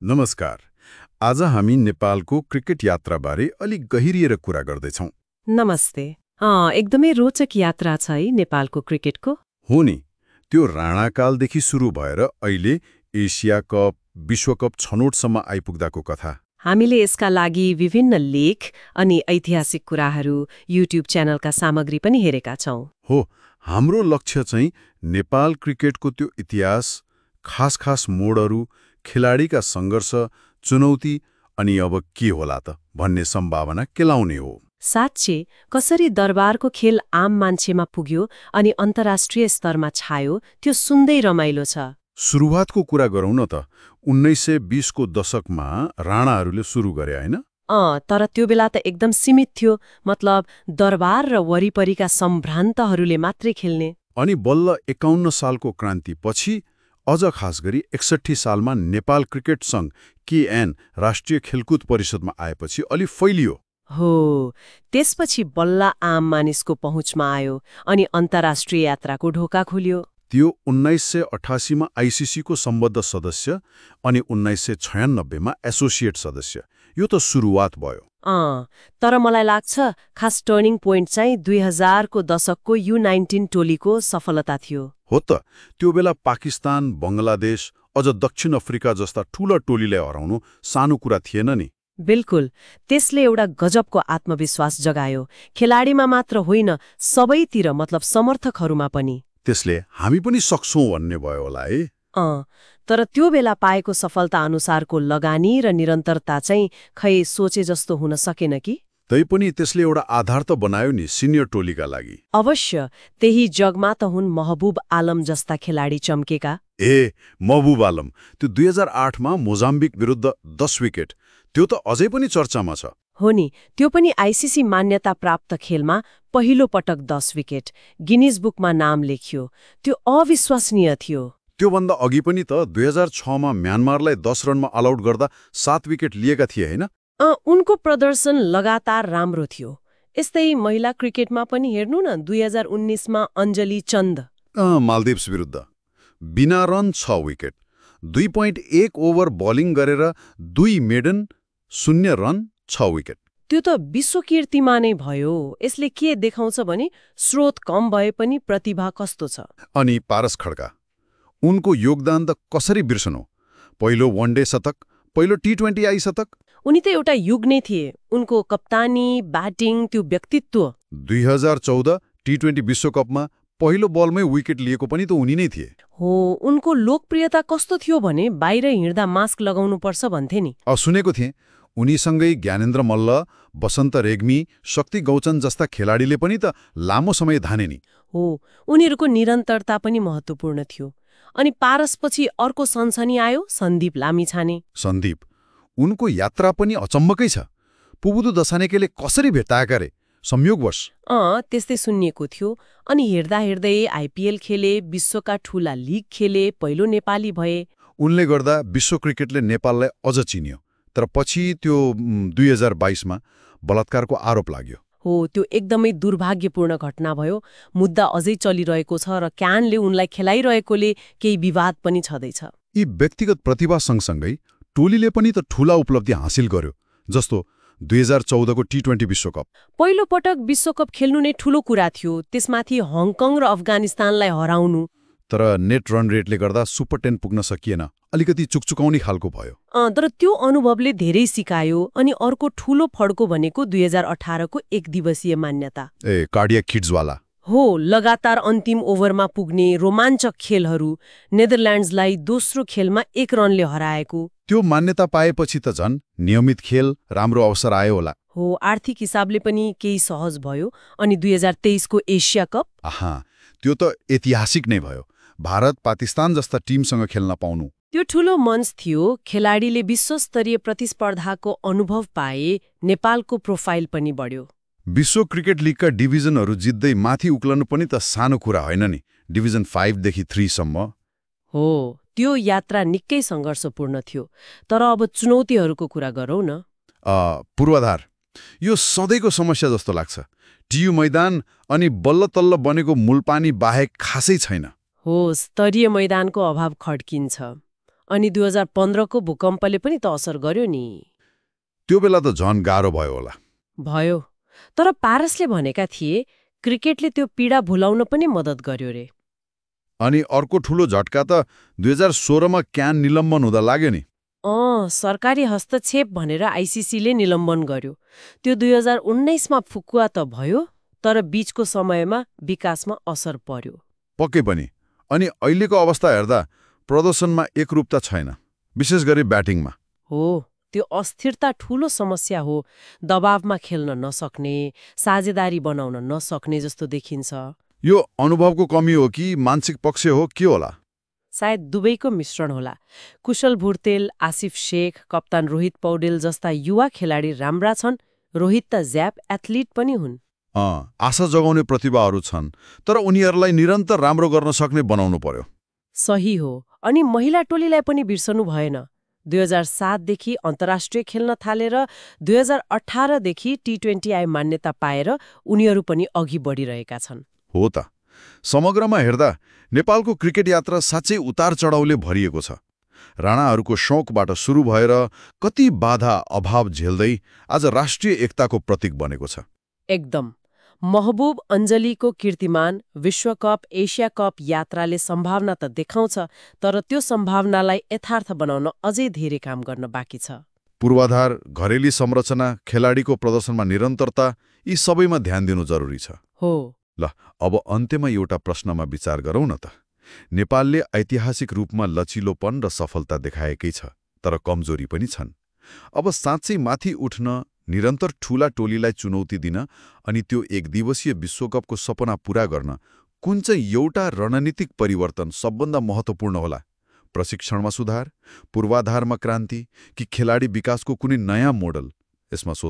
नमस्कार। आज हामी नेपालको क्रिकेट यात्राबारे अलिक गहिरिएर कुरा गर्दैछौँ। नमस्ते। एकदमै रोचक यात्रा छ है नेपालको क्रिकेटको। हो नि, त्यो राणाकालदेखि सुरु भएर अहिले एसिया कप, विश्वकप छनौटसम्म आइपुग्दाको कथा। हामीले यसका लागि विभिन्न लेख अनि ऐतिहासिक कुराहरू युट्युब च्यानलका सामग्री पनि हेरेका छौँ। हो, हाम्रो लक्ष्य चाहिँ नेपाल क्रिकेटको त्यो इतिहास, खास मोडहरू, खेलाडीका सङ्घर्ष, चुनौती अनि अब के होला त भन्ने सम्भावना केलाउने हो। साँच्चै कसरी दरबारको खेल आम मान्छेमा पुग्यो अनि अन्तर्राष्ट्रिय स्तरमा छायो, त्यो सुन्दै रमाइलो छ। सुरुवातको कुरा गरौँ न त। 1920 को दशकमा राणाहरूले सुरु गरे होइन? तर त्यो बेला त एकदम सीमित थियो, मतलब दरबार र वरिपरिका सम्भ्रान्तहरूले मात्रै खेल्ने। अनि बल्ल 51 सालको क्रान्तिपछि, अझ खास गरी 61 सालमा नेपाल क्रिकेट सङ्घ केएन राष्ट्रिय खेलकुद परिषदमा आएपछि अलि फैलियो। हो, त्यसपछि बल्ल आम मानिसको पहुँचमा आयो अनि अन्तर्राष्ट्रिय यात्राको ढोका खुल्यो। त्यो 1988 मा आइसिसीको सम्बद्ध सदस्य अनि 1996 मा एसोसिएट सदस्य। यो त सुरुवात भयो। तर मलाई लाग्छ खास टर्निङ पोइन्ट चाहिँ 2000 को दशकको U19 टोलीको सफलता थियो। हो त, त्यो बेला पाकिस्तान, बङ्गलादेश, अझ दक्षिण अफ्रिका जस्ता ठूला टोलीलाई हराउनु सानो कुरा थिएन नि। बिल्कुल, त्यसले एउटा गजबको आत्मविश्वास जगायो, खेलाडीमा मात्र होइन सबैतिर, मतलब समर्थकहरूमा पनि। त्यसले हामी पनि सक्छौं भन्ने भयो होला है। तर त्यो बेला पाएको सफलता अनुसारको लगानी र निरन्तरता चाहिँ खै सोचे जस्तो हुन सकेन कि? तैपनि त्यसले एउटा आधार त बनायो नि सिनियर टोलीका लागि। अवश्य, त्यही जगमा त हुन् महबुब आलम जस्ता खेलाडी चम्केका। महबुब आलम, त्यो 2008 मा मोजाम्बिक विरुद्ध 10 विकेट, त्यो त अझै पनि चर्चामा छ। हो नि, त्यो पनि आइसिसी मान्यता प्राप्त खेलमा पहिलो पटक 10 विकेट, गिनिज बुकमा नाम लेखियो। त्यो अविश्वसनीय थियो। त्योभन्दा अघि पनि त 2006 मा म्यानमारलाई 10 रनमा अलआउट गर्दा 7 विकेट लिएका थिए होइन? उनको प्रदर्शन लगातार राम्रो थियो। यस्तै महिला क्रिकेटमा पनि हेर्नु न, 2019 मा अञ्जली चन्द मालदिप्स विरुद्ध बिना रन 6 विकेट, 2.1 ओभर बलिङ गरेर 2 मेडन, 0 रन 6 विकेट। त्यो त विश्वकीर्तिमा नै भयो। यसले के देखाउँछ भने स्रोत कम भए पनि प्रतिभा कस्तो छ। अनि पारस खड्का, उनको योगदान त कसरी बिर्सनु? पहिलो वनडे शतक, पहिलो T20I शतक। उनी त एउटा युग नै थिए। उनको कप्तानी, ब्याटिङ, त्यो व्यक्तित्व। 2014 T20 विश्वकपमा पहिलो बलमै विकेट लिएको पनि त उनी नै थिए। हो, उनको लोकप्रियता कस्तो थियो भने बाहिर हिँड्दा मास्क लगाउनुपर्छ भन्थे नि। सुनेको थिएँ। उनीसँगै ज्ञानेन्द्र मल्ल, बसन्त रेग्मी, शक्ति गौचन जस्ता खेलाडीले पनि त लामो समय धाने नि। हो, उनीहरूको निरन्तरता पनि महत्त्वपूर्ण थियो। अनि पारसपछि अर्को सनसनी आयो, सन्दीप लामिछाने। सन्दीप, उनको यात्रा पनि अचम्मकै छ। पुबुदु दशानेकेले कसरी भेट्टाएका रे? संयोगवश। त्यस्तै सुनिएको थियो। अनि हेर्दा हेर्दै आइपिएल खेले, विश्वका ठूला लिग खेले, पहिलो नेपाली भए। उनले गर्दा विश्व क्रिकेटले नेपाललाई अझ चिन्यो। तर पछि त्यो 2022 मा बलात्कारको आरोप लाग्यो। हो, त्यो एकदमै दुर्भाग्यपूर्ण घटना भयो। मुद्दा अझै चलिरहेको छ र क्यानले उनलाई खेलाइरहेकोले केही विवाद पनि छँदैछ। यी व्यक्तिगत प्रतिभा सँगसँगै टोलीले पनि त ठूला उपलब्धि हासिल गर्यो, जस्तो 2014 को T20 विश्वकप। पहिलो पटक विश्वकप खेल्नु नै ठूलो कुरा थियो। त्यसमाथि हङकङ र अफगानिस्तानलाई हराउनु। तर नेट रन रेटले गर्दा सुपर 10 पुग्न सकिएन। अलिकति चुकचुकाउने खालको भयो। तर त्यो अनुभवले धेरै सिकायो। अनि अर्को ठूलो फड्को भनेको 2018 को एक दिवसीय मान्यता। कार्डियक किड्सवाला। हो, लगातार अन्तिम ओभरमा पुग्ने रोमाञ्चक खेलहरू, नेदरल्यान्ड्सलाई दोस्रो खेलमा 1 रनले हराएको। त्यो मान्यता पाएपछि त झन् नियमित खेल, राम्रो अवसर आयो होला। हो, आर्थिक हिसाबले पनि केही सहज भयो। अनि 2023 को एसिया कप, त्यो त ऐतिहासिक नै भयो। भारत, पाकिस्तान जस्ता टिमसँग खेल्न पाउनु, त्यो ठूलो मञ्च थियो। खेलाडीले विश्वस्तरीय प्रतिस्पर्धाको अनुभव पाए। नेपालको प्रोफाइल पनि बढ्यो। विश्व क्रिकेट लिगका डिभिजनहरू जित्दै माथि उक्लनु पनि त सानो कुरा होइन नि। डिभिजन 5 देखि 3 सम्म। हो, त्यो यात्रा निकै सङ्घर्षपूर्ण थियो। तर अब चुनौतीहरूको कुरा गरौँ न। पूर्वाधार, यो सधैँको समस्या जस्तो लाग्छ। टियु मैदान अनि बल्ल तल्ल बनेको मूलपानी बाहेक खासै छैन। हो, स्तरीय मैदानको अभाव खड्किन्छ। अनि 2015को भूकम्पले पनि त असर गर्यो नि। त्यो बेला त झन गाह्रो भयो होला। भयो। तर पारसले भनेका थिए क्रिकेटले त्यो पीडा भुलाउन पनि मद्दत गर्यो रे। अनि अर्को ठूलो झट्का त 2016मा क्यान निलम्बन हुँदा लाग्यो नि। सरकारी हस्तक्षेप भनेर आइसिसीले निलम्बन गर्यो। त्यो 2019मा फुकुवा त भयो, तर बीचको समयमा विकासमा असर पर्यो। पक्कै पनि। अनि अहिलेको अवस्था हेर्दा प्रदर्शनमा एकरूपता छैन, विशेष गरी ब्याटिङमा। हो, त्यो अस्थिरता ठूलो समस्या हो। दबावमा खेल्न नसक्ने, साझेदारी बनाउन नसक्ने जस्तो देखिन्छ। यो अनुभवको कमी हो कि मानसिक पक्ष हो, के होला? सायद दुवैको मिश्रण होला। कुशल भुर्तेल, आसिफ शेख, कप्तान रोहित पौडेल जस्ता युवा खेलाडी राम्रा छन्। रोहित त ज्याप एथलिट पनि हुन्। आशा जगाउने प्रतिभाहरू छन्, तर उनीहरूलाई निरन्तर राम्रो गर्न सक्ने बनाउनु पर्यो। सही हो। अनि महिला टोलीलाई पनि बिर्सनु भएन। 2007 देखि अन्तर्राष्ट्रिय खेल्न थालेर 2018 देखि T20I मान्यता पाएर उनीहरू पनि अघि बढिरहेका छन्। हो त। समग्रमा हेर्दा नेपालको क्रिकेट यात्रा साँच्चै उतार चढाउले भरिएको छ। राणाहरूको शौकबाट सुरु भएर कति बाधा अभाव झेल्दै आज राष्ट्रिय एकताको प्रतीक बनेको छ। एकदम। महबुब अञ्जलीको कीर्तिमान, विश्वकप, एसिया कप यात्राले सम्भावना त देखाउँछ, तर त्यो सम्भावनालाई यथार्थ बनाउन अझै धेरै काम गर्न बाँकी छ। पूर्वाधार, घरेली संरचना, खेलाडीको प्रदर्शनमा निरन्तरता, यी सबैमा ध्यान दिनु जरुरी छ। हो। ल, अब अन्त्यमा एउटा प्रश्नमा विचार गरौँ न त। नेपालले ऐतिहासिक रूपमा लचिलोपन र सफलता देखाएकै छ, तर कमजोरी पनि छन्। अब साँच्चै माथि उठ्न, निरन्तर ठूला टोलीलाई चुनौती दिन अनि त्यो एकदिवसीय विश्वकपको सपना पूरा गर्न कुन चाहिँ एउटा रणनीतिक परिवर्तन सबभन्दा महत्त्वपूर्ण होला? प्रशिक्षणमा सुधार, पूर्वाधारमा क्रान्ति, कि खेलाडी विकासको कुनै नयाँ मोडल? यसमा सोच